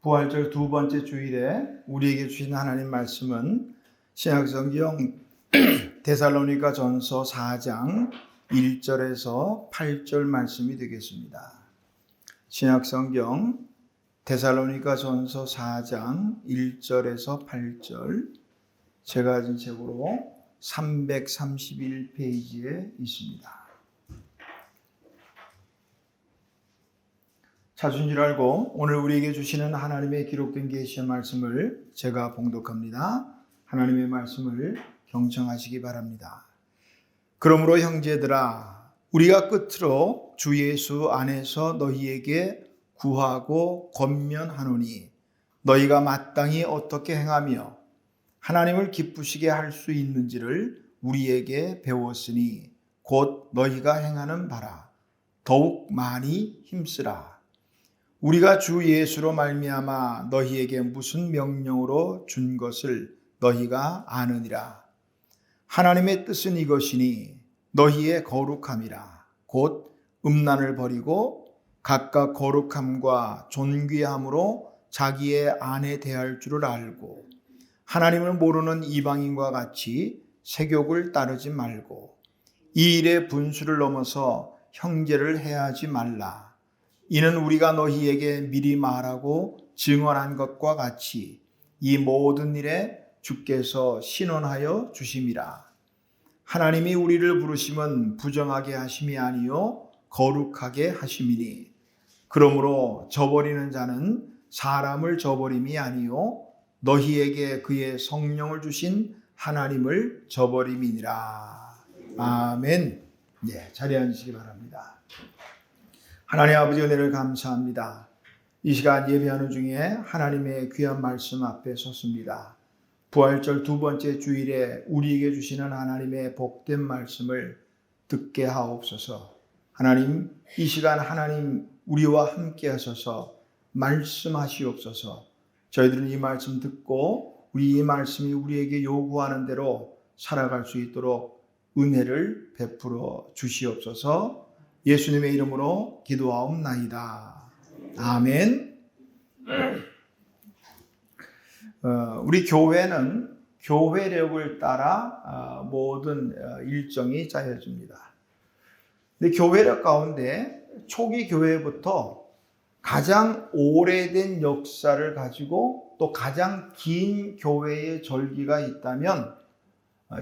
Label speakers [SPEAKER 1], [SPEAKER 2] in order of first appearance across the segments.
[SPEAKER 1] 부활절 두 번째 주일에 우리에게 주신 하나님 말씀은 신약성경 데살로니가 전서 4장 1절에서 8절 말씀이 되겠습니다. 신약성경 데살로니가 전서 4장 1절에서 8절, 제가 가진 책으로 331페이지에 있습니다. 찾으신 줄 알고 오늘 우리에게 주시는 하나님의 기록된 계시의 말씀을 제가 봉독합니다. 하나님의 말씀을 경청하시기 바랍니다. 그러므로 형제들아, 우리가 끝으로 주 예수 안에서 너희에게 구하고 권면하노니 너희가 마땅히 어떻게 행하며 하나님을 기쁘시게 할 수 있는지를 우리에게 배웠으니 곧 너희가 행하는 바라 더욱 많이 힘쓰라. 우리가 주 예수로 말미암아 너희에게 무슨 명령으로 준 것을 너희가 아느니라. 하나님의 뜻은 이것이니 너희의 거룩함이라. 곧 음란을 버리고 각각 거룩함과 존귀함으로 자기의 아내 대할 줄을 알고 하나님을 모르는 이방인과 같이 세욕을 따르지 말고 이 일의 분수를 넘어서 형제를 해하지 말라. 이는 우리가 너희에게 미리 말하고 증언한 것과 같이 이 모든 일에 주께서 신원하여 주심이라. 하나님이 우리를 부르심은 부정하게 하심이 아니요 거룩하게 하심이니 그러므로 저버리는 자는 사람을 저버림이 아니요 너희에게 그의 성령을 주신 하나님을 저버림이니라. 아멘. 네, 자리에 앉으시기 바랍니다. 하나님 아버지 은혜를 감사합니다. 이 시간 예배하는 중에 하나님의 귀한 말씀 앞에 섰습니다. 부활절 두 번째 주일에 우리에게 주시는 하나님의 복된 말씀을 듣게 하옵소서. 하나님, 이 시간 하나님 우리와 함께 하셔서 말씀하시옵소서. 저희들은 이 말씀 듣고 우리 이 말씀이 우리에게 요구하는 대로 살아갈 수 있도록 은혜를 베풀어 주시옵소서. 예수님의 이름으로 기도하옵나이다. 아멘. 우리 교회는 교회력을 따라 모든 일정이 짜여집니다. 근데 교회력 가운데 초기 교회부터 가장 오래된 역사를 가지고 또 가장 긴 교회의 절기가 있다면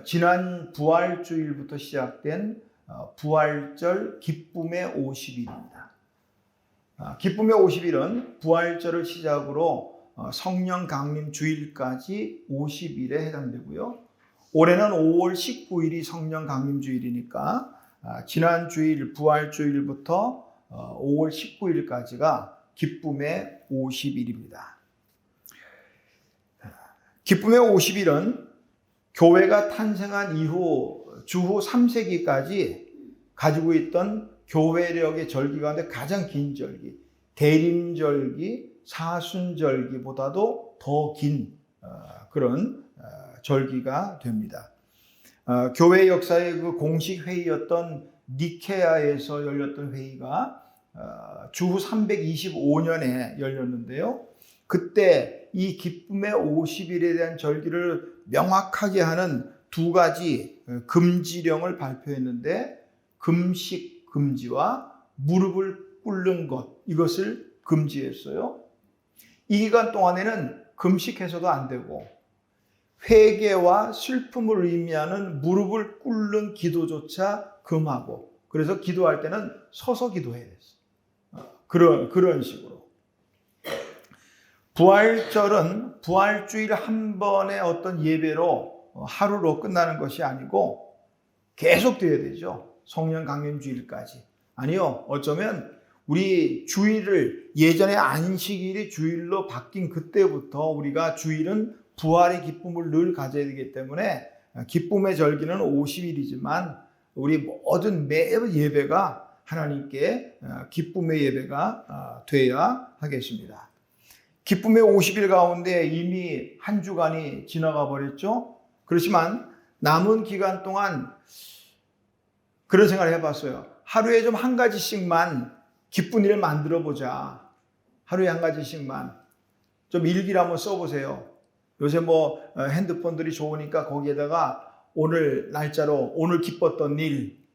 [SPEAKER 1] 지난 부활주일부터 시작된 부활절 기쁨의 50일입니다. 기쁨의 50일은 부활절을 시작으로 성령 강림 주일까지 50일에 해당되고요. 올해는 5월 19일이 성령 강림 주일이니까 지난 주일 부활주일부터 5월 19일까지가 기쁨의 50일입니다. 기쁨의 50일은 교회가 탄생한 이후 주후 3세기까지 가지고 있던 교회력의 절기 가운데 가장 긴 절기, 대림절기, 사순절기보다도 더 긴 그런 절기가 됩니다. 교회 역사의 그 공식 회의였던 니케아에서 열렸던 회의가 주후 325년에 열렸는데요. 그때 이 기쁨의 50일에 대한 절기를 명확하게 하는 두 가지 금지령을 발표했는데 금식 금지와 무릎을 꿇는 것, 이것을 금지했어요. 이 기간 동안에는 금식해서도 안 되고 회개와 슬픔을 의미하는 무릎을 꿇는 기도조차 금하고, 그래서 기도할 때는 서서 기도해야 됐어요. 그런 식으로. 부활절은 부활주일 한 번의 어떤 예배로 하루로 끝나는 것이 아니고 계속 돼야 되죠. 성령 강림 주일까지. 아니요, 어쩌면 우리 주일을 예전에 안식일이 주일로 바뀐 그때부터 우리가 주일은 부활의 기쁨을 늘 가져야 되기 때문에 기쁨의 절기는 50일이지만 우리 모든 매 예배가 하나님께 기쁨의 예배가 돼야 하겠습니다. 기쁨의 50일 가운데 이미 한 주간이 지나가 버렸죠. 그렇지만 남은 기간 동안 그런 생각을 해봤어요. 하루에 좀 한 가지씩만 기쁜 일을 만들어 보자. 하루에 한 가지씩만. 좀 일기를 한번 써보세요. 요새 뭐 핸드폰들이 좋으니까 거기에다가 오늘 날짜로 오늘 기뻤던 일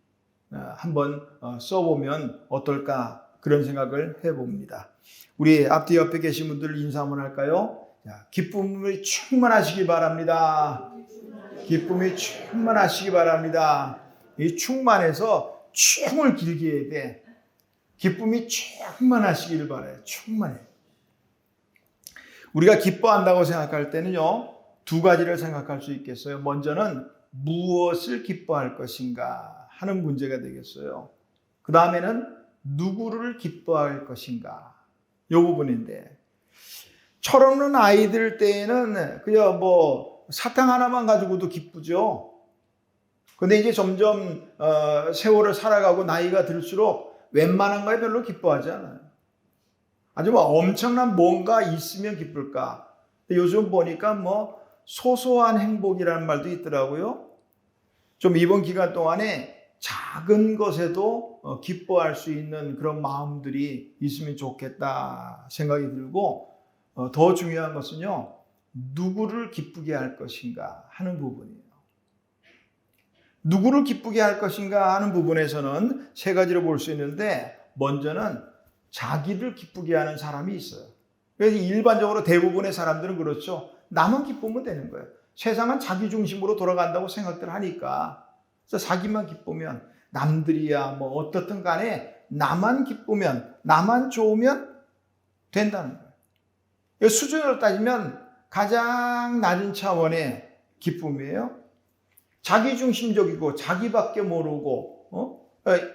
[SPEAKER 1] 한번 써보면 어떨까 그런 생각을 해봅니다. 우리 앞뒤 옆에 계신 분들 인사 한번 할까요? 자, 기쁨이 충만하시기 바랍니다. 기쁨이 충만하시기 바랍니다. 이 충만해서 충을 길게 해야 돼. 기쁨이 충만하시길 바라요. 충만해. 우리가 기뻐한다고 생각할 때는요, 두 가지를 생각할 수 있겠어요. 먼저는 무엇을 기뻐할 것인가 하는 문제가 되겠어요. 그 다음에는 누구를 기뻐할 것인가 이 부분인데, 철없는 아이들 때에는 그냥 뭐 사탕 하나만 가지고도 기쁘죠. 근데 이제 점점 세월을 살아가고 나이가 들수록 웬만한 거에 별로 기뻐하지 않아요. 아주 뭐 엄청난 뭔가 있으면 기쁠까. 요즘 보니까 뭐 소소한 행복이라는 말도 있더라고요. 좀 이번 기간 동안에 작은 것에도 기뻐할 수 있는 그런 마음들이 있으면 좋겠다 생각이 들고, 더 중요한 것은요, 누구를 기쁘게 할 것인가 하는 부분이에요. 누구를 기쁘게 할 것인가 하는 부분에서는 세 가지로 볼 수 있는데, 먼저는 자기를 기쁘게 하는 사람이 있어요. 그래서 일반적으로 대부분의 사람들은 그렇죠. 나만 기쁘면 되는 거예요. 세상은 자기 중심으로 돌아간다고 생각들 하니까. 그래서 자기만 기쁘면, 남들이야 뭐 어떻든 간에 나만 기쁘면, 나만 좋으면 된다는 거예요. 수준으로 따지면 가장 낮은 차원의 기쁨이에요. 자기 중심적이고 자기밖에 모르고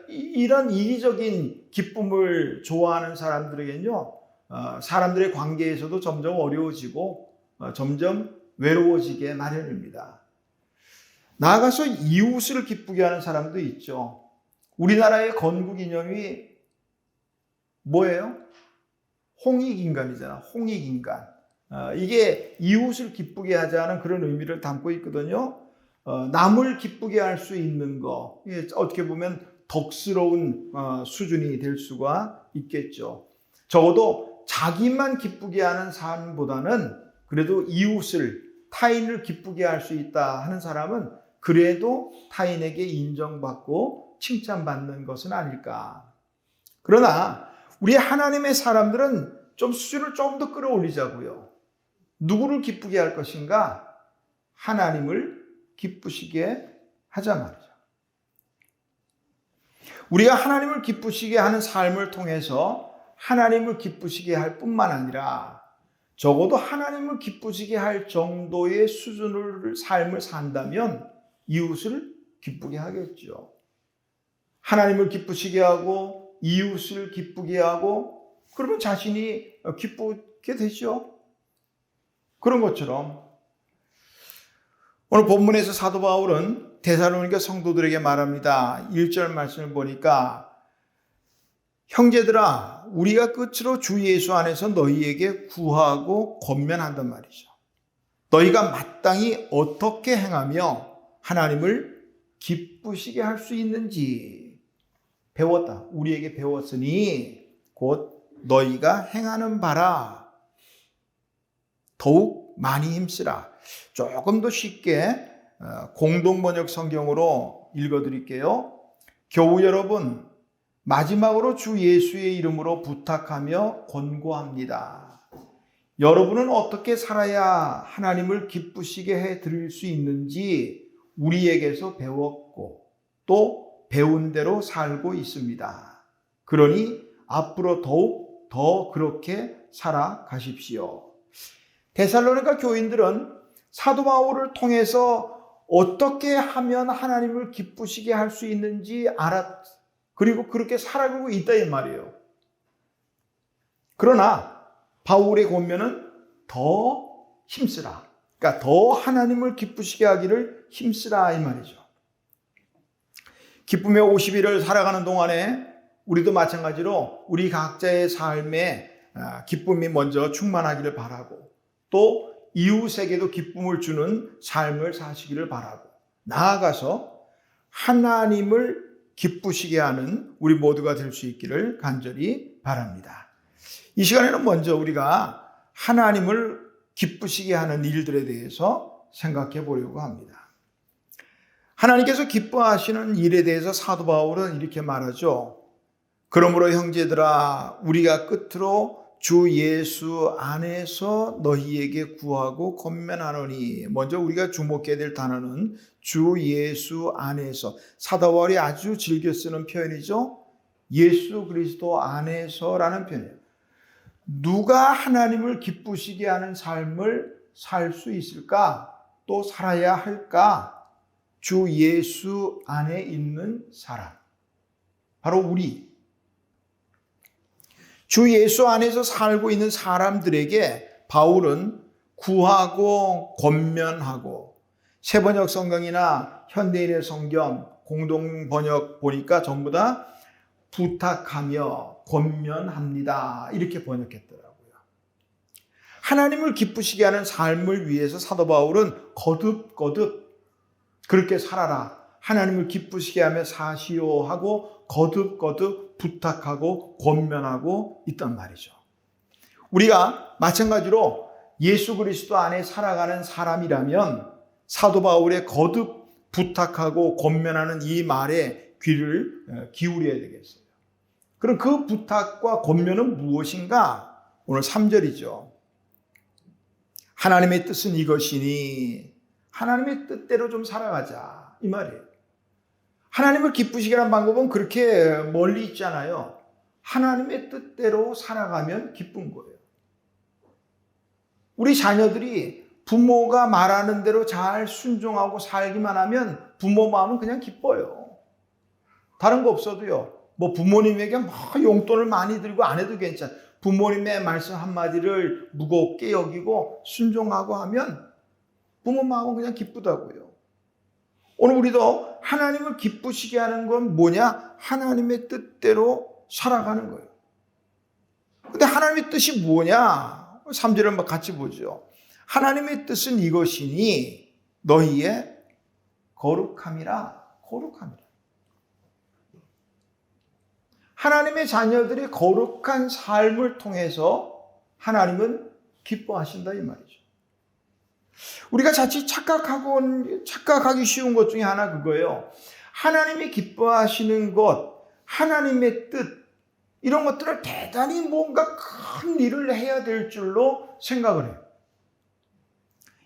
[SPEAKER 1] 이런 이기적인 기쁨을 좋아하는 사람들에게는요, 사람들의 관계에서도 점점 어려워지고 점점 외로워지게 마련입니다. 나아가서 이웃을 기쁘게 하는 사람도 있죠. 우리나라의 건국 이념이 뭐예요? 홍익인간이잖아. 홍익인간. 이게 이웃을 기쁘게 하자는 그런 의미를 담고 있거든요. 남을 기쁘게 할 수 있는 거, 어떻게 보면 덕스러운 수준이 될 수가 있겠죠. 적어도 자기만 기쁘게 하는 삶보다는 그래도 이웃을, 타인을 기쁘게 할 수 있다 하는 사람은 그래도 타인에게 인정받고 칭찬받는 것은 아닐까. 그러나 우리 하나님의 사람들은 좀 수준을 좀 더 끌어올리자고요. 누구를 기쁘게 할 것인가? 하나님을 기쁘시게 하자 말이죠. 우리가 하나님을 기쁘시게 하는 삶을 통해서 하나님을 기쁘시게 할 뿐만 아니라 적어도 하나님을 기쁘시게 할 정도의 수준을 삶을 산다면 이웃을 기쁘게 하겠죠. 하나님을 기쁘시게 하고 이웃을 기쁘게 하고 그러면 자신이 기쁘게 되죠. 그런 것처럼 오늘 본문에서 사도 바울은 데살로니가 성도들에게 말합니다. 1절 말씀을 보니까 형제들아 우리가 끝으로 주 예수 안에서 너희에게 구하고 권면한단 말이죠. 너희가 마땅히 어떻게 행하며 하나님을 기쁘시게 할 수 있는지 배웠다. 우리에게 배웠으니 곧 너희가 행하는 바라 더욱 많이 힘쓰라. 조금 더 쉽게 공동번역 성경으로 읽어드릴게요. 교우 여러분, 마지막으로 주 예수의 이름으로 부탁하며 권고합니다. 여러분은 어떻게 살아야 하나님을 기쁘시게 해드릴 수 있는지 우리에게서 배웠고 또 배운 대로 살고 있습니다. 그러니 앞으로 더욱 더 그렇게 살아가십시오. 데살로니가 교인들은 사도 바울을 통해서 어떻게 하면 하나님을 기쁘시게 할 수 있는지 그리고 그렇게 살아가고 있다 이 말이에요. 그러나 바울의 권면은 더 힘쓰라. 그러니까 더 하나님을 기쁘시게 하기를 힘쓰라 이 말이죠. 기쁨의 50일을 살아가는 동안에 우리도 마찬가지로 우리 각자의 삶에 기쁨이 먼저 충만하기를 바라고 또 이웃에게도 기쁨을 주는 삶을 사시기를 바라고 나아가서 하나님을 기쁘시게 하는 우리 모두가 될 수 있기를 간절히 바랍니다. 이 시간에는 먼저 우리가 하나님을 기쁘시게 하는 일들에 대해서 생각해 보려고 합니다. 하나님께서 기뻐하시는 일에 대해서 사도 바울은 이렇게 말하죠. 그러므로 형제들아 우리가 끝으로 주 예수 안에서 너희에게 구하고 권면하노니, 먼저 우리가 주목해야 될 단어는 주 예수 안에서. 사도 바울이 아주 즐겨 쓰는 표현이죠. 예수 그리스도 안에서라는 표현이에요. 누가 하나님을 기쁘시게 하는 삶을 살 수 있을까? 또 살아야 할까? 주 예수 안에 있는 사람. 바로 우리. 주 예수 안에서 살고 있는 사람들에게 바울은 구하고 권면하고, 새번역 성경이나 현대인의 성경 공동 번역 보니까 전부 다 부탁하며 권면합니다 이렇게 번역했더라고요. 하나님을 기쁘시게 하는 삶을 위해서 사도 바울은 거듭거듭 그렇게 살아라, 하나님을 기쁘시게 하며 사시오 하고 거듭거듭 부탁하고 권면하고 있단 말이죠. 우리가 마찬가지로 예수 그리스도 안에 살아가는 사람이라면 사도 바울의 거듭 부탁하고 권면하는 이 말에 귀를 기울여야 되겠어요. 그럼 그 부탁과 권면은 무엇인가? 오늘 3절이죠. 하나님의 뜻은 이것이니, 하나님의 뜻대로 좀 살아가자 이 말이에요. 하나님을 기쁘시게 하는 방법은 그렇게 멀리 있지 않아요. 하나님의 뜻대로 살아가면 기쁜 거예요. 우리 자녀들이 부모가 말하는 대로 잘 순종하고 살기만 하면 부모 마음은 그냥 기뻐요. 다른 거 없어도요. 뭐 부모님에게 용돈을 많이 들고 안 해도 괜찮아. 부모님의 말씀 한마디를 무겁게 여기고 순종하고 하면 부모 마음은 그냥 기쁘다고요. 오늘 우리도 하나님을 기쁘시게 하는 건 뭐냐? 하나님의 뜻대로 살아가는 거예요. 근데 하나님의 뜻이 뭐냐? 3절을 같이 보죠. 하나님의 뜻은 이것이니 너희의 거룩함이라. 거룩함이라. 하나님의 자녀들의 거룩한 삶을 통해서 하나님은 기뻐하신다 이 말이죠. 우리가 자칫 착각하기 쉬운 것 중에 하나 그거예요. 하나님이 기뻐하시는 것, 하나님의 뜻, 이런 것들을 대단히 뭔가 큰 일을 해야 될 줄로 생각을 해요.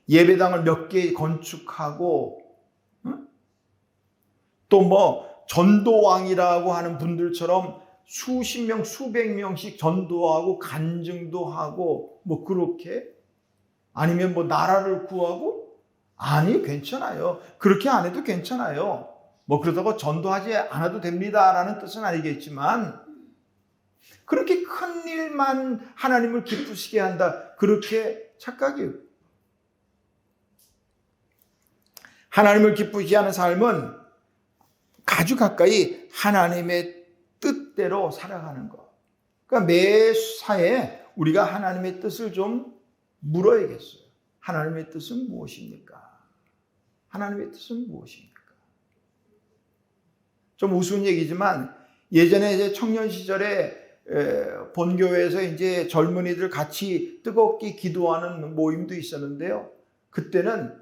[SPEAKER 1] 예배당을 몇 개 건축하고, 또 뭐 전도왕이라고 하는 분들처럼 수십 명, 수백 명씩 전도하고 간증도 하고 뭐 그렇게, 아니면 뭐 나라를 구하고, 아니 괜찮아요. 그렇게 안 해도 괜찮아요. 뭐 그러다가 전도하지 않아도 됩니다라는 뜻은 아니겠지만 그렇게 큰 일만 하나님을 기쁘시게 한다, 그렇게 착각이에요. 하나님을 기쁘시게 하는 삶은 아주 가까이 하나님의 뜻대로 살아가는 것. 그러니까 매사에 우리가 하나님의 뜻을 좀 물어야겠어요. 하나님의 뜻은 무엇입니까? 하나님의 뜻은 무엇입니까? 좀 우스운 얘기지만 예전에 이제 청년 시절에 본교회에서 이제 젊은이들 같이 뜨겁게 기도하는 모임도 있었는데요. 그때는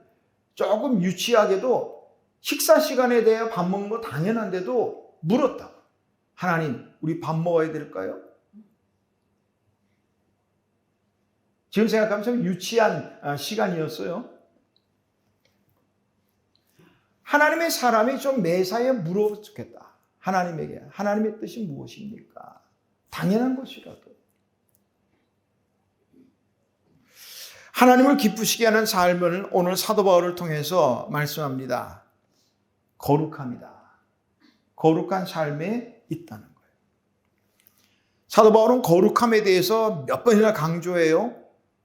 [SPEAKER 1] 조금 유치하게도 식사 시간에 대해 밥 먹는 거 당연한데도 물었다. 하나님, 우리 밥 먹어야 될까요? 지금 생각하면 참 유치한 시간이었어요. 하나님의 사람이 좀 매사에 물어보면 좋겠다. 하나님에게 하나님의 뜻이 무엇입니까? 당연한 것이라도. 하나님을 기쁘시게 하는 삶을 오늘 사도 바울을 통해서 말씀합니다. 거룩합니다. 거룩한 삶에 있다는 거예요. 사도 바울은 거룩함에 대해서 몇 번이나 강조해요.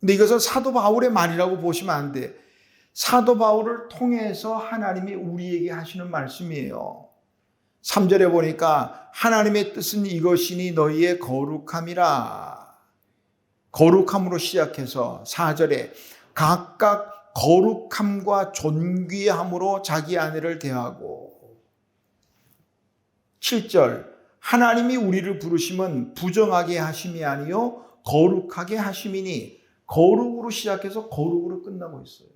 [SPEAKER 1] 근데 이것은 사도 바울의 말이라고 보시면 안 돼. 사도 바울을 통해서 하나님이 우리에게 하시는 말씀이에요. 3절에 보니까 하나님의 뜻은 이것이니 너희의 거룩함이라. 거룩함으로 시작해서 4절에 각각 거룩함과 존귀함으로 자기 아내를 대하고, 7절 하나님이 우리를 부르심은 부정하게 하심이 아니요 거룩하게 하심이니 거룩으로 시작해서 거룩으로 끝나고 있어요.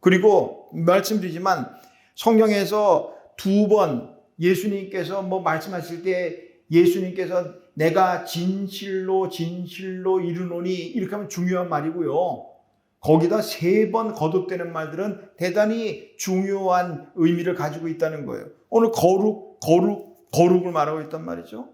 [SPEAKER 1] 그리고 말씀드리지만 성경에서 2번 예수님께서 말씀하실 때 예수님께서 내가 진실로 이르노니 이렇게 하면 중요한 말이고요. 거기다 3번 거듭되는 말들은 대단히 중요한 의미를 가지고 있다는 거예요. 오늘 거룩을 말하고 있단 말이죠.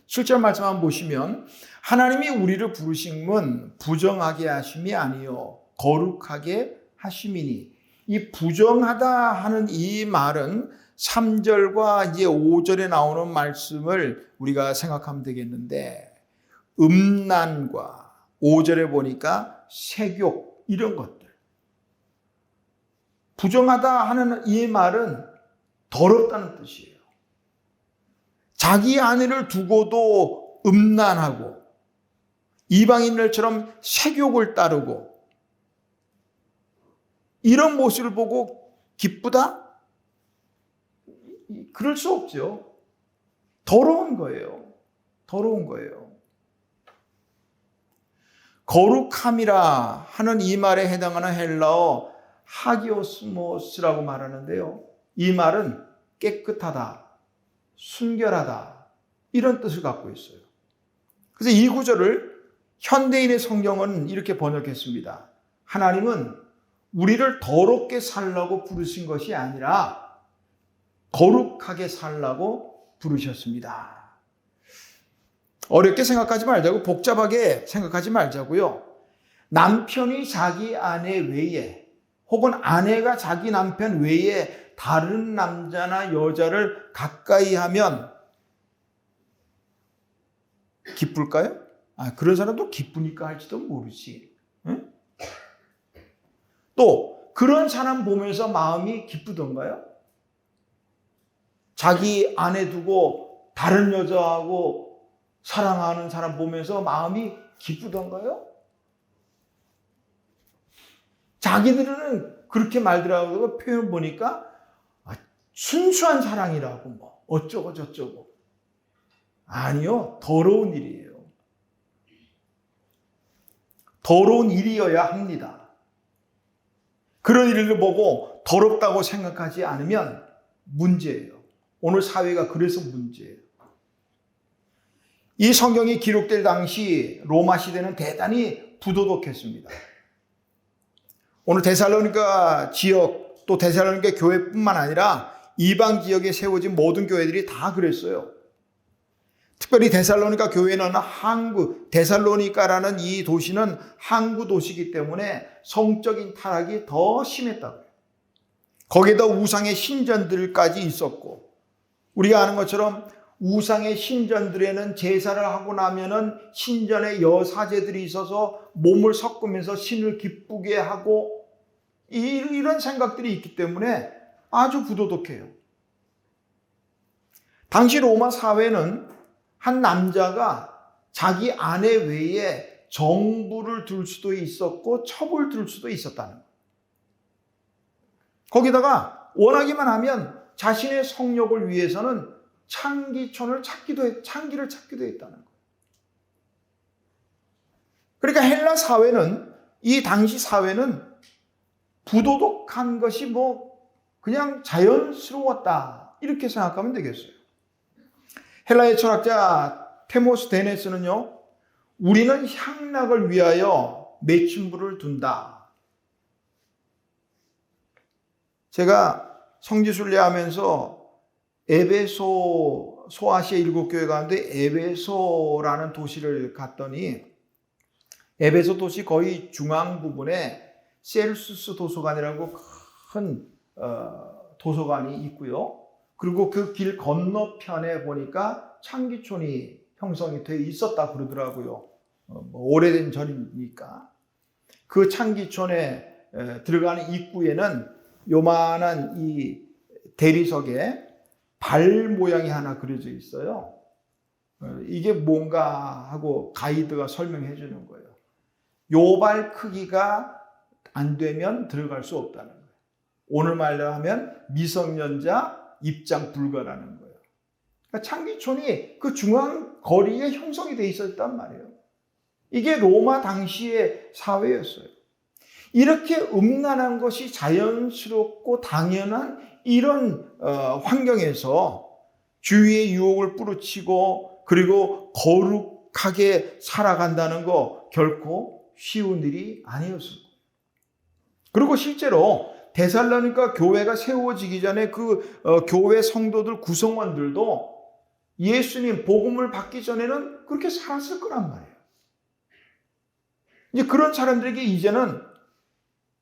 [SPEAKER 1] 실제 말씀 한번 보시면 하나님이 우리를 부르심은 부정하게 하심이 아니요 거룩하게 하심이니, 이 부정하다 하는 이 말은 3절과 이제 5절에 나오는 말씀을 우리가 생각하면 되겠는데, 음란과 5절에 보니까 색욕 이런 것들, 부정하다 하는 이 말은 더럽다는 뜻이에요. 자기 아내를 두고도 음란하고 이방인들처럼 색욕을 따르고 이런 모습을 보고 기쁘다? 그럴 수 없죠. 더러운 거예요. 더러운 거예요. 거룩함이라 하는 이 말에 해당하는 헬라어 하기오스모스라고 말하는데요. 이 말은 깨끗하다, 순결하다 이런 뜻을 갖고 있어요. 그래서 이 구절을 현대인의 성경은 이렇게 번역했습니다. 하나님은 우리를 더럽게 살라고 부르신 것이 아니라 거룩하게 살라고 부르셨습니다. 어렵게 생각하지 말자고, 복잡하게 생각하지 말자고요. 남편이 자기 아내 외에 혹은 아내가 자기 남편 외에 다른 남자나 여자를 가까이 하면 기쁠까요? 그런 사람도 기쁘니까 할지도 모르지. 응? 또 그런 사람 보면서 마음이 기쁘던가요? 자기 아내 두고 다른 여자하고 사랑하는 사람 보면서 마음이 기쁘던가요? 자기들은 그렇게 말더라고요. 표현 보니까 순수한 사랑이라고 어쩌고 저쩌고. 아니요, 더러운 일이에요. 더러운 일이어야 합니다. 그런 일을 보고 더럽다고 생각하지 않으면 문제예요. 오늘 사회가 그래서 문제예요. 이 성경이 기록될 당시 로마 시대는 대단히 부도덕했습니다. 오늘 데살로니가 지역, 또 데살로니가 교회뿐만 아니라 이방 지역에 세워진 모든 교회들이 다 그랬어요. 특별히 데살로니가 교회는 데살로니가라는 이 도시는 항구 도시이기 때문에 성적인 타락이 더 심했다고요. 거기에다 우상의 신전들까지 있었고, 우리가 아는 것처럼 우상의 신전들에는 제사를 하고 나면은 신전에 여사제들이 있어서 몸을 섞으면서 신을 기쁘게 하고 이런 생각들이 있기 때문에 아주 부도덕해요. 당시 로마 사회는 한 남자가 자기 아내 외에 정부를 둘 수도 있었고 첩을 둘 수도 있었다는 거예요. 거기다가 원하기만 하면 자신의 성욕을 위해서는 창기를 찾기도 했다는 거예요. 그러니까 헬라 사회는, 이 당시 사회는 부도덕한 것이 그냥 자연스러웠다, 이렇게 생각하면 되겠어요. 헬라의 철학자 테모스테네스는요, 우리는 향락을 위하여 매춘부를 둔다. 제가 성지순례 하면서 에베소, 소아시아 7교회 가운데 에베소라는 도시를 갔더니, 에베소 도시 거의 중앙 부분에 셀수스 도서관이라고 큰 도서관이 있고요. 그리고 그 길 건너편에 보니까 창기촌이 형성이 되어 있었다 그러더라고요. 오래된 전이니까. 그 창기촌에 들어가는 입구에는 요만한 이 대리석에 발 모양이 하나 그려져 있어요. 이게 뭔가 하고 가이드가 설명해 주는 거예요. 요 발 크기가 안 되면 들어갈 수 없다는 거예요. 오늘 말로 하면 미성년자 입장 불가라는 거예요. 그러니까 창기촌이 그 중앙 거리에 형성이 돼 있었단 말이에요. 이게 로마 당시의 사회였어요. 이렇게 음란한 것이 자연스럽고 당연한 이런 환경에서 주위의 유혹을 뿌리치고 그리고 거룩하게 살아간다는 거 결코 쉬운 일이 아니었을 거예요. 그리고 실제로 데살로니가 교회가 세워지기 전에 그 교회 성도들 구성원들도 예수님 복음을 받기 전에는 그렇게 살았을 거란 말이에요. 이제 그런 사람들에게 이제는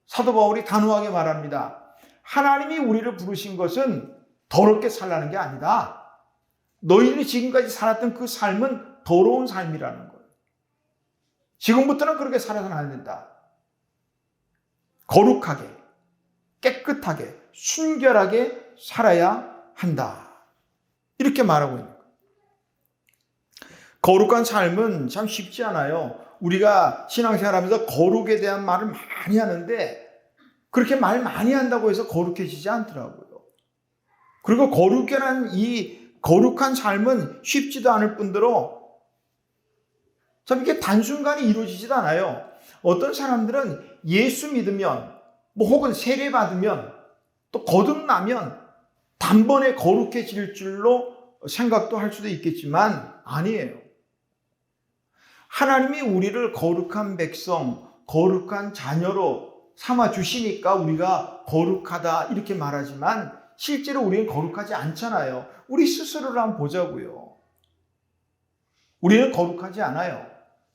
[SPEAKER 1] 사도 바울이 단호하게 말합니다. 하나님이 우리를 부르신 것은 더럽게 살라는 게 아니다. 너희들이 지금까지 살았던 그 삶은 더러운 삶이라는 거예요. 지금부터는 그렇게 살아서는 안 된다. 거룩하게, 깨끗하게, 순결하게 살아야 한다. 이렇게 말하고 있는 거예요. 거룩한 삶은 참 쉽지 않아요. 우리가 신앙생활하면서 거룩에 대한 말을 많이 하는데 그렇게 말 많이 한다고 해서 거룩해지지 않더라고요. 그리고 거룩한 삶은 쉽지도 않을 뿐더러 참 이게 단순간에 이루어지지도 않아요. 어떤 사람들은 예수 믿으면 혹은 세례 받으면 또 거듭나면 단번에 거룩해질 줄로 생각도 할 수도 있겠지만 아니에요. 하나님이 우리를 거룩한 백성, 거룩한 자녀로 삼아 주시니까 우리가 거룩하다 이렇게 말하지만 실제로 우리는 거룩하지 않잖아요. 우리 스스로를 한번 보자고요. 우리는 거룩하지 않아요.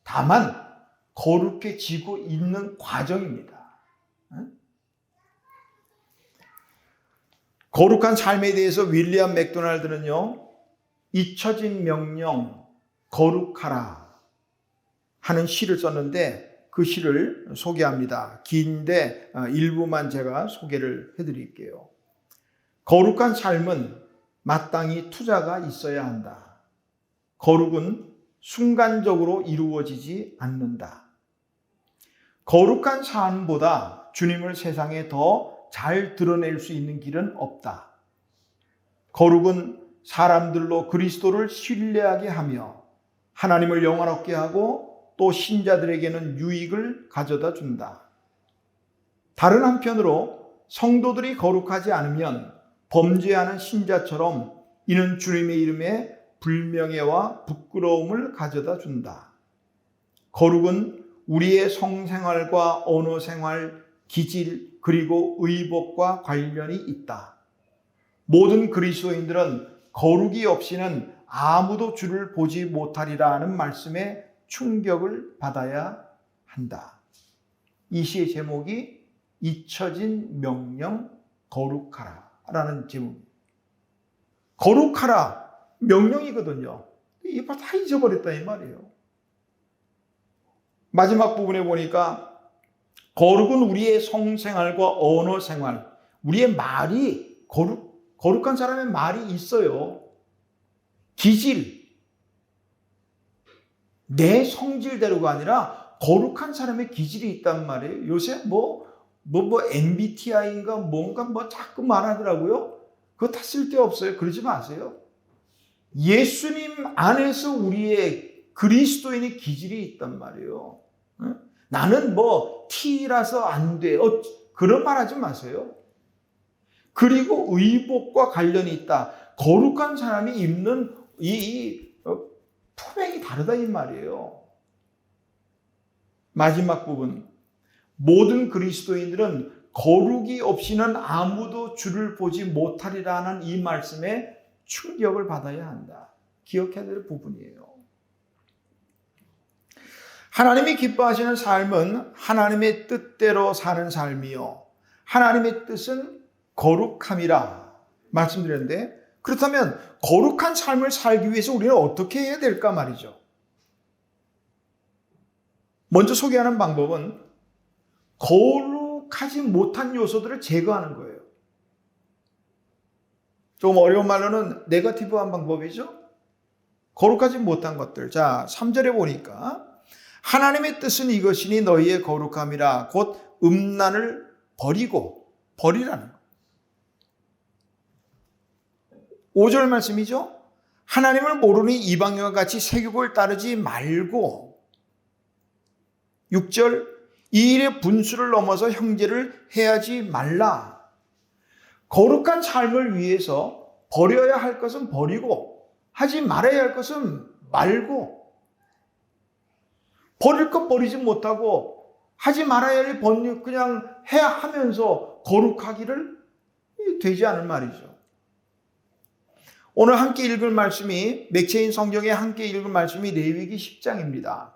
[SPEAKER 1] 다만 거룩해지고 있는 과정입니다. 거룩한 삶에 대해서 윌리엄 맥도날드는요, 잊혀진 명령 거룩하라 하는 시를 썼는데 그 시를 소개합니다. 긴데 일부만 제가 소개를 해드릴게요. 거룩한 삶은 마땅히 투자가 있어야 한다. 거룩은 순간적으로 이루어지지 않는다. 거룩한 삶보다 주님을 세상에 더 잘 드러낼 수 있는 길은 없다. 거룩은 사람들로 그리스도를 신뢰하게 하며 하나님을 영화롭게 하고 또 신자들에게는 유익을 가져다 준다. 다른 한편으로 성도들이 거룩하지 않으면 범죄하는 신자처럼 이는 주님의 이름에 불명예와 부끄러움을 가져다 준다. 거룩은 우리의 성생활과 언어생활, 기질 그리고 의복과 관련이 있다. 모든 그리스도인들은 거룩이 없이는 아무도 주를 보지 못하리라는 말씀에 충격을 받아야 한다. 이 시의 제목이 잊혀진 명령 거룩하라 라는 제목입니다. 거룩하라 명령이거든요. 이거 다 잊어버렸다 이 말이에요. 마지막 부분에 보니까 거룩은 우리의 성생활과 언어생활, 우리의 말이 거룩한 사람의 말이 있어요. 기질, 내 성질대로가 아니라 거룩한 사람의 기질이 있단 말이에요. 요새 MBTI인가 뭔가 자꾸 말하더라고요. 그거 다 쓸데없어요. 그러지 마세요. 예수님 안에서 우리의 그리스도인의 기질이 있단 말이에요. 나는 T라서 안 돼. 그런 말 하지 마세요. 그리고 의복과 관련이 있다. 거룩한 사람이 입는 이 품행이 다르다 이 말이에요. 마지막 부분. 모든 그리스도인들은 거룩이 없이는 아무도 주를 보지 못하리라는 이 말씀에 충격을 받아야 한다. 기억해야 될 부분이에요. 하나님이 기뻐하시는 삶은 하나님의 뜻대로 사는 삶이요. 하나님의 뜻은 거룩함이라 말씀드렸는데 그렇다면 거룩한 삶을 살기 위해서 우리는 어떻게 해야 될까 말이죠. 먼저 소개하는 방법은 거룩하지 못한 요소들을 제거하는 거예요. 조금 어려운 말로는 네거티브한 방법이죠. 거룩하지 못한 것들. 자, 3절에 보니까 하나님의 뜻은 이것이니 너희의 거룩함이라 곧 음란을 버리라는 거예요. 5절 말씀이죠. 하나님을 모르니 이방인과 같이 세욕을 따르지 말고 6절, 이 일의 분수를 넘어서 형제를 해하지 말라. 거룩한 삶을 위해서 버려야 할 것은 버리고 하지 말아야 할 것은 말고, 버릴 것 버리지 못하고 하지 말아야 할 일 그냥 해야 하면서 거룩하기를 되지 않을 말이죠. 오늘 함께 읽을 말씀이, 맥체인 성경에 함께 읽을 말씀이 레위기 10장입니다.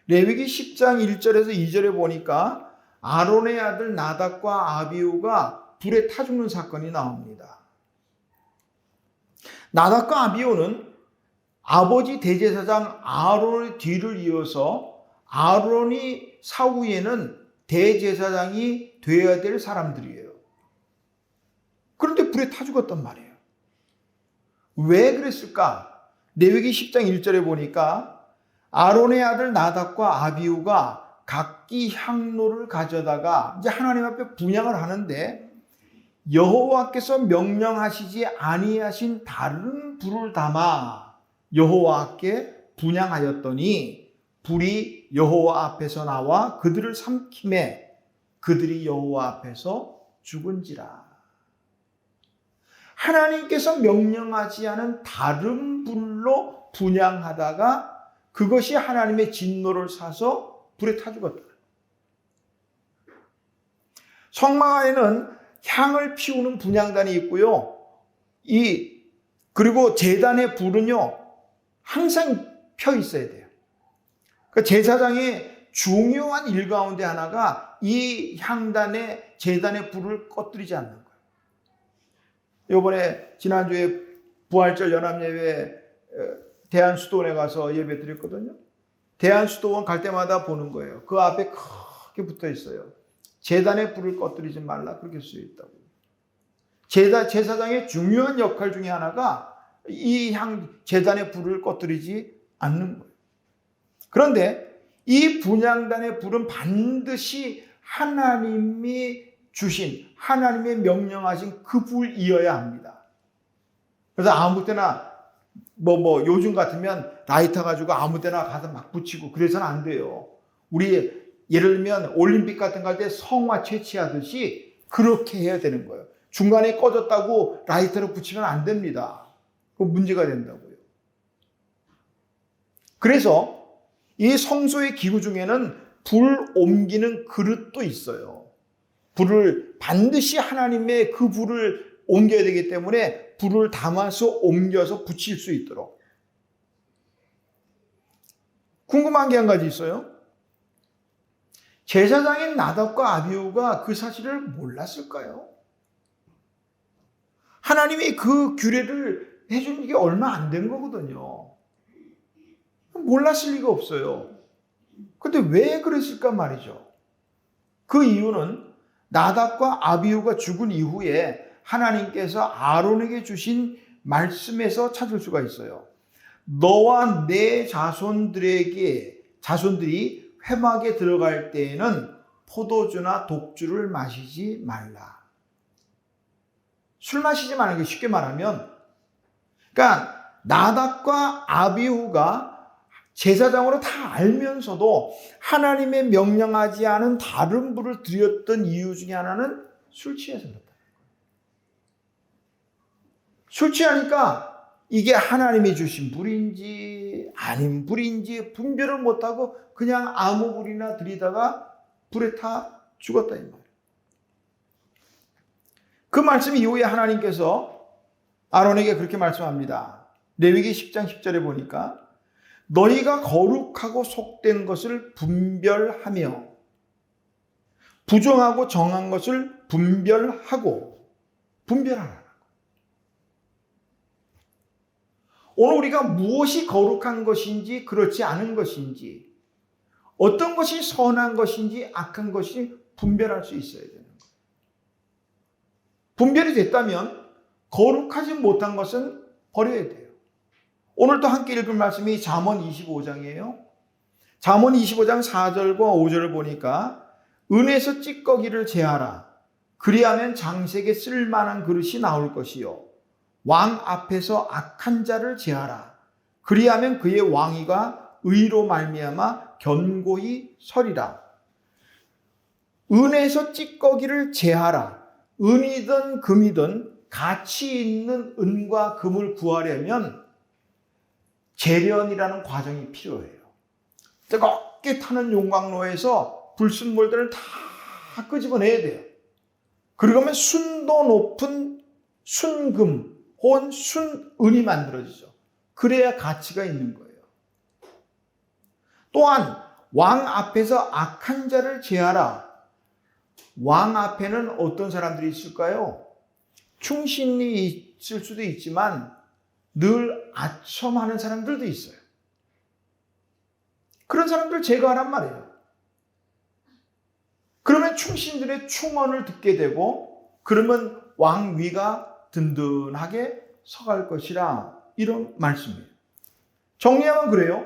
[SPEAKER 1] 레위기 10장 1절에서 2절에 보니까 아론의 아들 나답과 아비후가 불에 타 죽는 사건이 나옵니다. 나답과 아비후는 아버지 대제사장 아론의 뒤를 이어서 아론이 사후에는 대제사장이 되어야 될 사람들이에요. 그런데 불에 타 죽었단 말이에요. 왜 그랬을까? 레위기 10장 1절에 보니까 아론의 아들 나답과 아비후가 각기 향로를 가져다가 이제 하나님 앞에 분향을 하는데, 여호와께서 명령하시지 아니하신 다른 불을 담아 여호와께 분향하였더니 불이 여호와 앞에서 나와 그들을 삼키매 그들이 여호와 앞에서 죽은지라. 하나님께서 명령하지 않은 다른 불로 분향하다가 그것이 하나님의 진노를 사서 불에 타 죽었다. 성막에는 향을 피우는 분향단이 있고요. 그리고 제단의 불은요, 항상 펴 있어야 돼요. 그러니까 제사장의 중요한 일 가운데 하나가 이 향단의 제단의 불을 꺼뜨리지 않는 거예요. 이번에 지난주에 부활절 연합예배 대한수도원에 가서 예배 드렸거든요. 대한수도원 갈 때마다 보는 거예요. 그 앞에 크게 붙어 있어요. 제단의 불을 꺼뜨리지 말라, 그렇게 쓰여 있다고. 제사장의 중요한 역할 중에 하나가 이 제단의 불을 꺼뜨리지 않는 거예요. 그런데 이 분향단의 불은 반드시 하나님이 주신, 하나님의 명령하신 그 불이어야 합니다. 그래서 아무 때나 요즘 같으면 라이터 가지고 아무 데나 가서 막 붙이고 그래서는 안 돼요. 우리 예를 들면 올림픽 같은 거 할 때 성화 채취하듯이 그렇게 해야 되는 거예요. 중간에 꺼졌다고 라이터로 붙이면 안 됩니다. 그거 문제가 된다고요. 그래서 이 성소의 기구 중에는 불 옮기는 그릇도 있어요. 불을 반드시 하나님의 그 불을 옮겨야 되기 때문에 불을 담아서 옮겨서 붙일 수 있도록. 궁금한 게 한 가지 있어요. 제사장인 나답과 아비후가 그 사실을 몰랐을까요? 하나님이 그 규례를 해준 게 얼마 안 된 거거든요. 몰랐을 리가 없어요. 근데 왜 그랬을까 말이죠. 그 이유는 나답과 아비후가 죽은 이후에 하나님께서 아론에게 주신 말씀에서 찾을 수가 있어요. 너와 내 자손들이 회막에 들어갈 때에는 포도주나 독주를 마시지 말라. 술 마시지 말라는 게 쉽게 말하면, 그러니까 나답과 아비후가 제사장으로 다 알면서도 하나님의 명령하지 않은 다른 불을 드렸던 이유 중에 하나는 술 취해서 그렇다. 술 취하니까 이게 하나님이 주신 불인지 아닌 불인지 분별을 못하고 그냥 아무 불이나 들이다가 불에 타 죽었다 이 말이에요. 그 말씀 이후에 하나님께서 아론에게 그렇게 말씀합니다. 레위기 10장 10절에 보니까 너희가 거룩하고 속된 것을 분별하며 부정하고 정한 것을 분별하라. 오늘 우리가 무엇이 거룩한 것인지 그렇지 않은 것인지, 어떤 것이 선한 것인지 악한 것이 분별할 수 있어야 되는 거예요. 분별이 됐다면 거룩하지 못한 것은 버려야 돼요. 오늘도 함께 읽을 말씀이 잠언 25장이에요. 잠언 25장 4절과 5절을 보니까 은에서 찌꺼기를 제하라. 그리하면 장색에 쓸만한 그릇이 나올 것이요. 왕 앞에서 악한 자를 제하라. 그리하면 그의 왕위가 의로 말미암아 견고히 서리라. 은에서 찌꺼기를 제하라. 은이든 금이든 가치 있는 은과 금을 구하려면 재련이라는 과정이 필요해요. 뜨겁게 타는 용광로에서 불순물들을 다 끄집어내야 돼요. 그러면 순도 높은 순금 혹은 순은이 만들어지죠. 그래야 가치가 있는 거예요. 또한 왕 앞에서 악한 자를 제하라. 왕 앞에는 어떤 사람들이 있을까요? 충신이 있을 수도 있지만 늘 아첨하는 사람들도 있어요. 그런 사람들 제거하란 말이에요. 그러면 충신들의 충언을 듣게 되고 그러면 왕위가 든든하게 서갈 것이라, 이런 말씀이에요. 정리하면 그래요.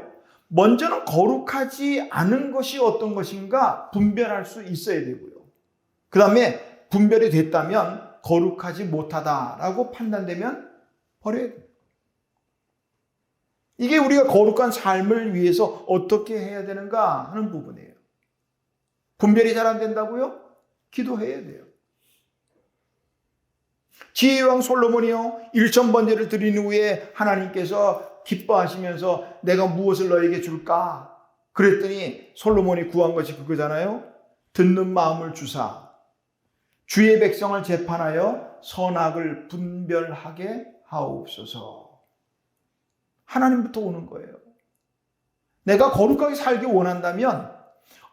[SPEAKER 1] 먼저는 거룩하지 않은 것이 어떤 것인가 분별할 수 있어야 되고요. 그 다음에 분별이 됐다면 거룩하지 못하다라고 판단되면 버려야 돼요. 이게 우리가 거룩한 삶을 위해서 어떻게 해야 되는가 하는 부분이에요. 분별이 잘 안 된다고요? 기도해야 돼요. 지혜왕 솔로몬이요, 1000번제를 드린 후에 하나님께서 기뻐하시면서 내가 무엇을 너에게 줄까? 그랬더니 솔로몬이 구한 것이 그거잖아요. 듣는 마음을 주사 주의 백성을 재판하여 선악을 분별하게 하옵소서. 하나님부터 오는 거예요. 내가 거룩하게 살기 원한다면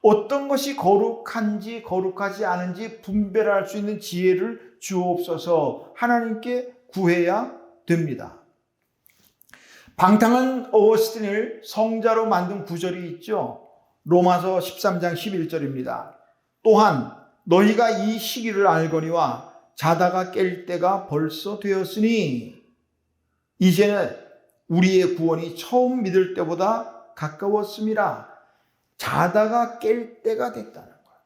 [SPEAKER 1] 어떤 것이 거룩한지 거룩하지 않은지 분별할 수 있는 지혜를 주옵소서 하나님께 구해야 됩니다. 방탕한 어거스틴을 성자로 만든 구절이 있죠. 로마서 13장 11절입니다. 또한 너희가 이 시기를 알거니와 자다가 깰 때가 벌써 되었으니 이제는 우리의 구원이 처음 믿을 때보다 가까웠음이라. 자다가 깰 때가 됐다는 거예요.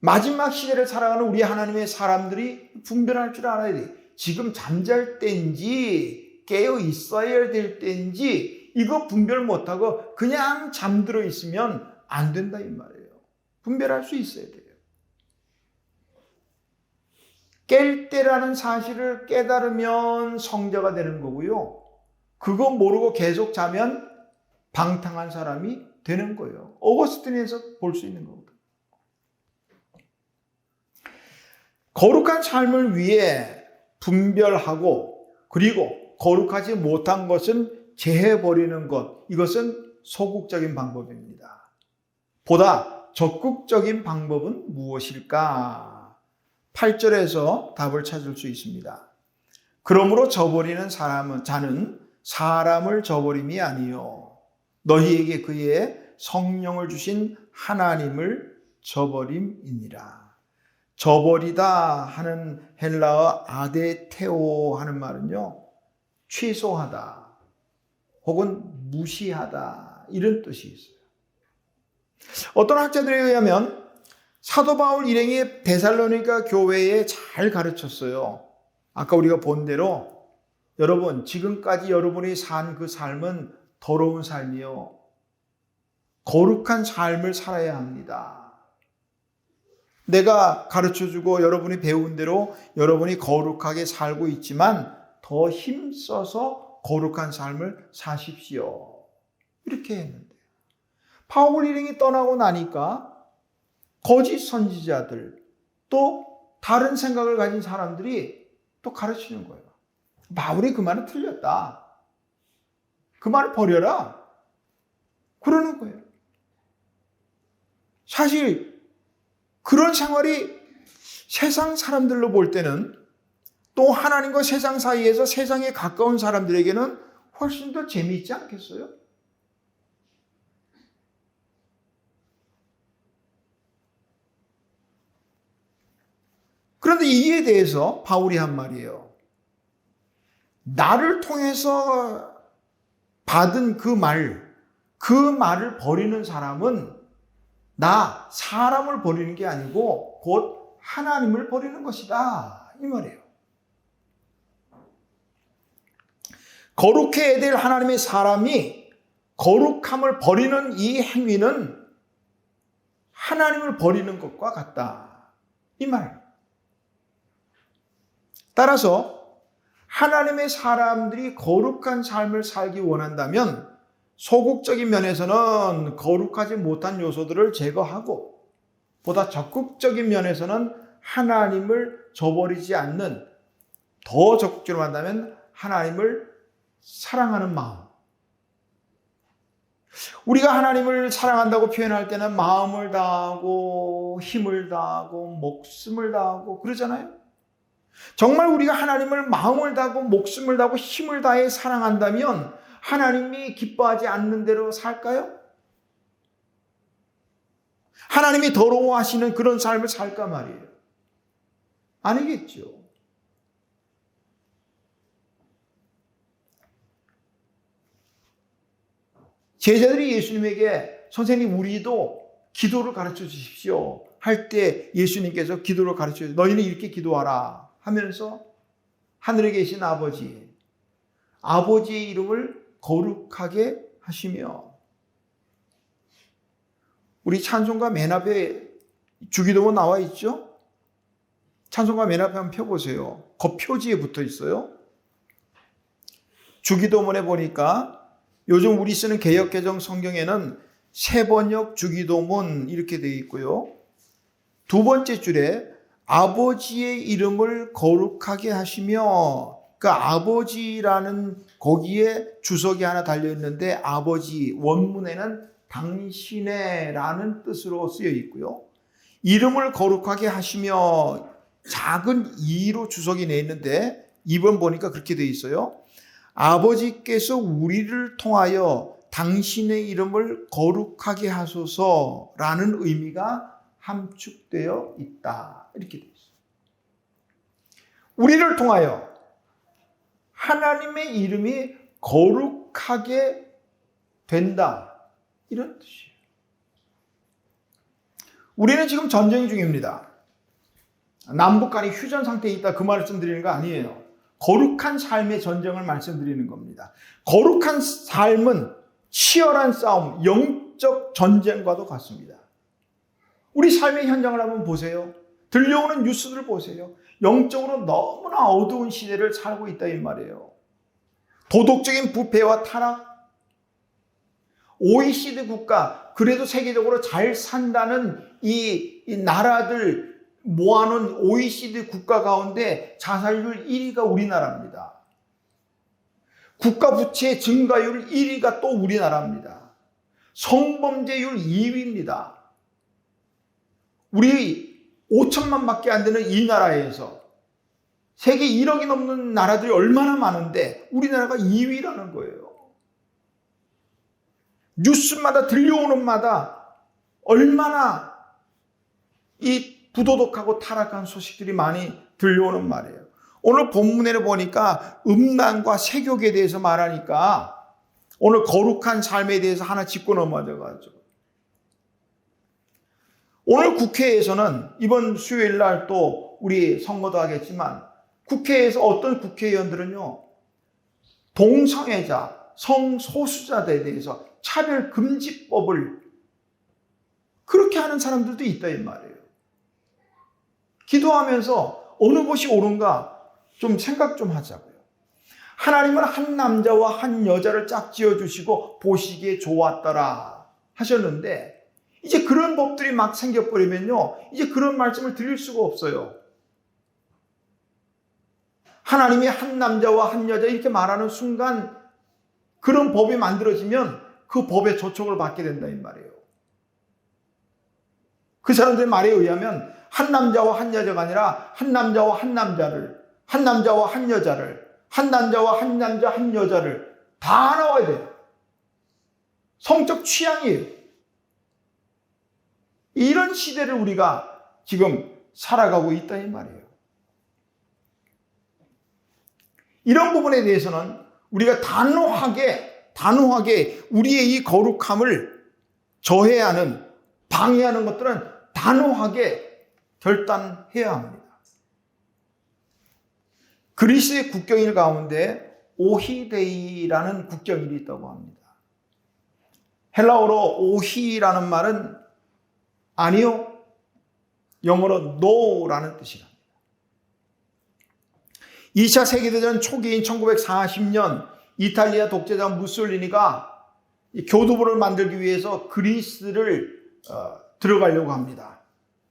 [SPEAKER 1] 마지막 시대를 살아가는 우리 하나님의 사람들이 분별할 줄 알아야 돼. 지금 잠잘 때인지 깨어 있어야 될 때인지 이거 분별 못하고 그냥 잠들어 있으면 안 된다 이 말이에요. 분별할 수 있어야 돼요. 깰 때라는 사실을 깨달으면 성자가 되는 거고요. 그거 모르고 계속 자면 방탕한 사람이 되는 거예요. 어거스틴에서 볼 수 있는 겁니다. 거룩한 삶을 위해 분별하고 그리고 거룩하지 못한 것은 제해버리는 것, 이것은 소극적인 방법입니다. 보다 적극적인 방법은 무엇일까? 8절에서 답을 찾을 수 있습니다. 그러므로 저버리는 자는 사람을 저버림이 아니요 너희에게 그의 성령을 주신 하나님을 저버림이니라. 저버리다 하는 헬라어 아데테오 하는 말은요, 취소하다 혹은 무시하다 이런 뜻이 있어요. 어떤 학자들에 의하면 사도 바울 일행이 데살로니가 교회에 잘 가르쳤어요. 아까 우리가 본 대로 여러분 지금까지 여러분이 산 그 삶은 더러운 삶이요, 거룩한 삶을 살아야 합니다. 내가 가르쳐주고 여러분이 배운 대로 여러분이 거룩하게 살고 있지만 더 힘써서 거룩한 삶을 사십시오. 이렇게 했는데 바울 일행이 떠나고 나니까 거짓 선지자들 또 다른 생각을 가진 사람들이 또 가르치는 거예요. 바울이 그 말은 틀렸다. 그 말을 버려라. 그러는 거예요. 사실 그런 생활이 세상 사람들로 볼 때는 또 하나님과 세상 사이에서 세상에 가까운 사람들에게는 훨씬 더 재미있지 않겠어요? 그런데 이에 대해서 바울이 한 말이에요. 나를 통해서 받은 그 말을 버리는 사람은 나 사람을 버리는 게 아니고 곧 하나님을 버리는 것이다 이 말이에요. 거룩해야 될 하나님의 사람이 거룩함을 버리는 이 행위는 하나님을 버리는 것과 같다. 이 말. 따라서 하나님의 사람들이 거룩한 삶을 살기 원한다면 소극적인 면에서는 거룩하지 못한 요소들을 제거하고 보다 적극적인 면에서는 하나님을 저버리지 않는, 더 적극적으로 한다면 하나님을 사랑하는 마음. 우리가 하나님을 사랑한다고 표현할 때는 마음을 다하고 힘을 다하고 목숨을 다하고 그러잖아요. 정말 우리가 하나님을 마음을 다하고 목숨을 다하고 힘을 다해 사랑한다면 하나님이 기뻐하지 않는 대로 살까요? 하나님이 더러워하시는 그런 삶을 살까 말이에요. 아니겠죠. 제자들이 예수님에게 선생님 우리도 기도를 가르쳐 주십시오 할 때 예수님께서 기도를 가르쳐 주세요. 너희는 이렇게 기도하라 하면서 하늘에 계신 아버지의 이름을 거룩하게 하시며, 우리 찬송가 맨 앞에 주기도문 나와 있죠? 찬송가 맨 앞에 한번 펴보세요. 겉표지에 붙어 있어요. 주기도문에 보니까 요즘 우리 쓰는 개역개정 성경에는 새번역 주기도문 이렇게 되어 있고요. 두 번째 줄에 아버지의 이름을 거룩하게 하시며, 그러니까 아버지라는 거기에 주석이 하나 달려 있는데 아버지 원문에는 당신의 라는 뜻으로 쓰여 있고요. 이름을 거룩하게 하시며 작은 이로 주석이 내 있는데 2번 보니까 그렇게 되어 있어요. 아버지께서 우리를 통하여 당신의 이름을 거룩하게 하소서라는 의미가 함축되어 있다. 이렇게 되어 있어요. 우리를 통하여 하나님의 이름이 거룩하게 된다. 이런 뜻이에요. 우리는 지금 전쟁 중입니다. 남북 간이 휴전 상태에 있다, 그 말씀 드리는 거 아니에요. 거룩한 삶의 전쟁을 말씀드리는 겁니다. 거룩한 삶은 치열한 싸움, 영적 전쟁과도 같습니다. 우리 삶의 현장을 한번 보세요. 들려오는 뉴스들 보세요. 영적으로 너무나 어두운 시대를 살고 있다 이 말이에요. 도덕적인 부패와 타락, OECD 국가, 그래도 세계적으로 잘 산다는 이 나라들 모아놓은 OECD 국가 가운데 자살률 1위가 우리나라입니다. 국가 부채 증가율 1위가 또 우리나라입니다. 성범죄율 2위입니다. 우리 5천만 밖에 안 되는 이 나라에서 세계 1억이 넘는 나라들이 얼마나 많은데 우리나라가 2위라는 거예요. 뉴스마다 들려오는 마다 얼마나 이 부도덕하고 타락한 소식들이 많이 들려오는 말이에요. 오늘 본문에 보니까 음란과 세욕에 대해서 말하니까 오늘 거룩한 삶에 대해서 하나 짚고 넘어져가지고, 오늘 국회에서는 이번 수요일 날 또 우리 선거도 하겠지만 국회에서 어떤 국회의원들은요, 동성애자, 성소수자들에 대해서 차별금지법을 그렇게 하는 사람들도 있다 이 말이에요. 기도하면서 어느 것이 옳은가 좀 생각 좀 하자고요. 하나님은 한 남자와 한 여자를 짝 지어주시고 보시기에 좋았더라 하셨는데, 이제 그런 법들이 막 생겨버리면요, 이제 그런 말씀을 드릴 수가 없어요. 하나님이 한 남자와 한 여자 이렇게 말하는 순간 그런 법이 만들어지면 그 법의 조촉을 받게 된다 이 말이에요. 그 사람들의 말에 의하면 한 남자와 한 여자가 아니라 한 남자와 한 남자를, 한 남자와 한 여자를, 한 남자와 한 남자 한 여자를 다 나와야 돼요. 성적 취향이에요. 이런 시대를 우리가 지금 살아가고 있다 이 말이에요. 이런 부분에 대해서는 우리가 단호하게 우리의 이 거룩함을 저해야 하는, 방해하는 것들은 단호하게 결단해야 합니다. 그리스의 국경일 가운데 오히데이라는 국경일이 있다고 합니다. 헬라어로 오히라는 말은 아니요, 영어로 no라는 뜻이랍니다. 2차 세계대전 초기인 1940년 이탈리아 독재자 무솔리니가 교두보를 만들기 위해서 그리스를 들어가려고 합니다.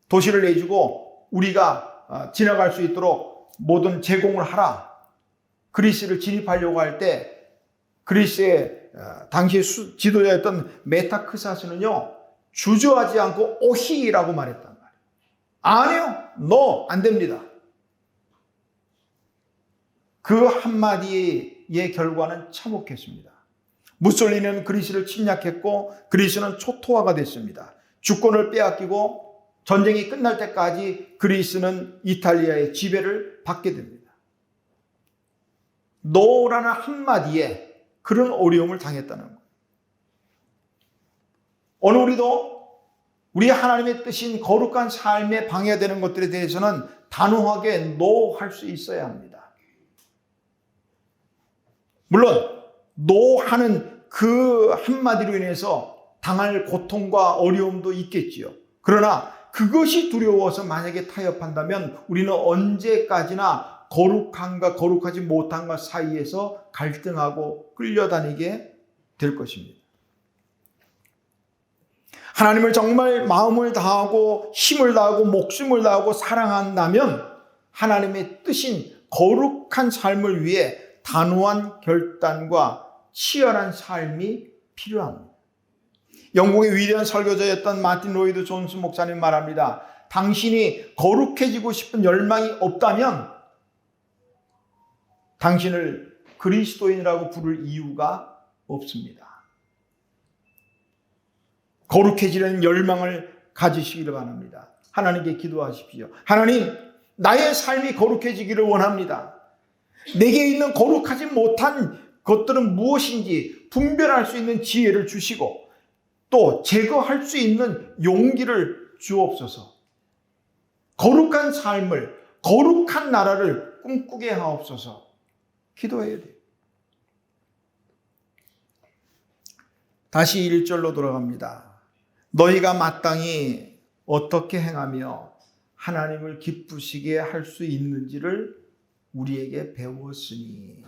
[SPEAKER 1] 도시를 내주고 우리가 지나갈 수 있도록 모든 제공을 하라. 그리스를 진입하려고 할 때 그리스의 당시 지도자였던 메타크사스는요, 주저하지 않고 오히라고 말했단 말이에요. 아니요, no, 안 됩니다. 그 한마디의 결과는 참혹했습니다. 무솔리니는 그리스를 침략했고 그리스는 초토화가 됐습니다. 주권을 빼앗기고 전쟁이 끝날 때까지 그리스는 이탈리아의 지배를 받게 됩니다. 노라는 한마디에 그런 어려움을 당했다는 거예요. 오늘 우리도 우리 하나님의 뜻인 거룩한 삶에 방해되는 것들에 대해서는 단호하게 노할 수 있어야 합니다. 물론 노하는 그 한마디로 인해서 당할 고통과 어려움도 있겠지요. 그러나 그것이 두려워서 만약에 타협한다면 우리는 언제까지나 거룩함과 거룩하지 못함과 사이에서 갈등하고 끌려다니게 될 것입니다. 하나님을 정말 마음을 다하고 힘을 다하고 목숨을 다하고 사랑한다면 하나님의 뜻인 거룩한 삶을 위해 단호한 결단과 치열한 삶이 필요합니다. 영국의 위대한 설교자였던 마틴 로이드 존스 목사님 말합니다. 당신이 거룩해지고 싶은 열망이 없다면 당신을 그리스도인이라고 부를 이유가 없습니다. 거룩해지려는 열망을 가지시기를 바랍니다. 하나님께 기도하십시오. 하나님, 나의 삶이 거룩해지기를 원합니다. 내게 있는 거룩하지 못한 것들은 무엇인지 분별할 수 있는 지혜를 주시고 또 제거할 수 있는 용기를 주옵소서. 거룩한 삶을, 거룩한 나라를 꿈꾸게 하옵소서. 기도해야 돼요. 다시 1절로 돌아갑니다. 너희가 마땅히 어떻게 행하며 하나님을 기쁘시게 할 수 있는지를 우리에게 배웠으니.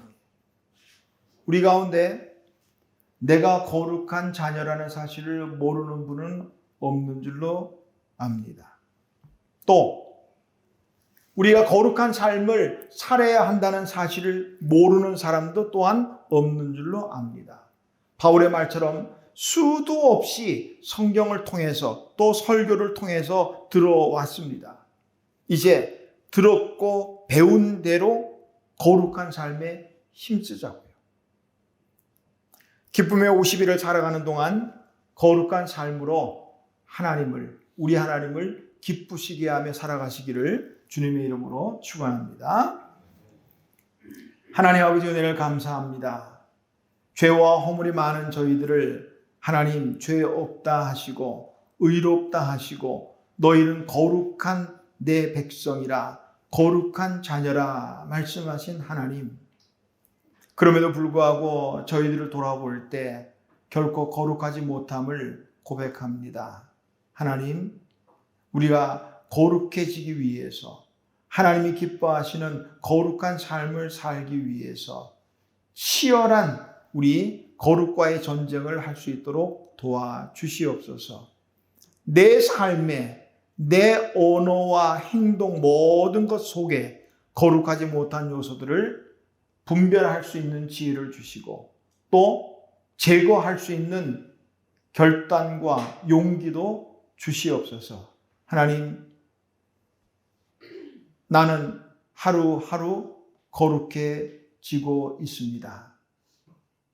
[SPEAKER 1] 우리 가운데 내가 거룩한 자녀라는 사실을 모르는 분은 없는 줄로 압니다. 또 우리가 거룩한 삶을 살아야 한다는 사실을 모르는 사람도 또한 없는 줄로 압니다. 바울의 말처럼 수도 없이 성경을 통해서 또 설교를 통해서 들어왔습니다. 이제 들었고 배운 대로 거룩한 삶에 힘쓰자고요. 기쁨의 50일을 살아가는 동안 거룩한 삶으로 우리 하나님을 기쁘시게 하며 살아가시기를 주님의 이름으로 축원합니다. 하나님 아버지 은혜를 감사합니다. 죄와 허물이 많은 저희들을 하나님 죄 없다 하시고 의롭다 하시고 너희는 거룩한 내 백성이라 거룩한 자녀라 말씀하신 하나님, 그럼에도 불구하고 저희들을 돌아볼 때 결코 거룩하지 못함을 고백합니다. 하나님, 우리가 거룩해지기 위해서 하나님이 기뻐하시는 거룩한 삶을 살기 위해서 치열한 우리 거룩과의 전쟁을 할 수 있도록 도와주시옵소서. 내 삶에 내 언어와 행동 모든 것 속에 거룩하지 못한 요소들을 분별할 수 있는 지혜를 주시고 또 제거할 수 있는 결단과 용기도 주시옵소서. 하나님, 나는 하루하루 거룩해지고 있습니다.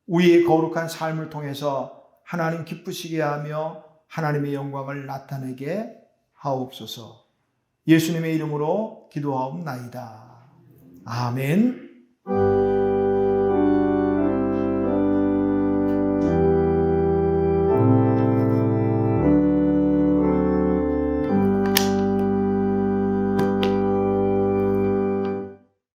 [SPEAKER 1] 우리의 거룩한 삶을 통해서 하나님 기쁘시게 하며 하나님의 영광을 나타내게 하옵소서. 예수님의 이름으로 기도하옵나이다. 아멘.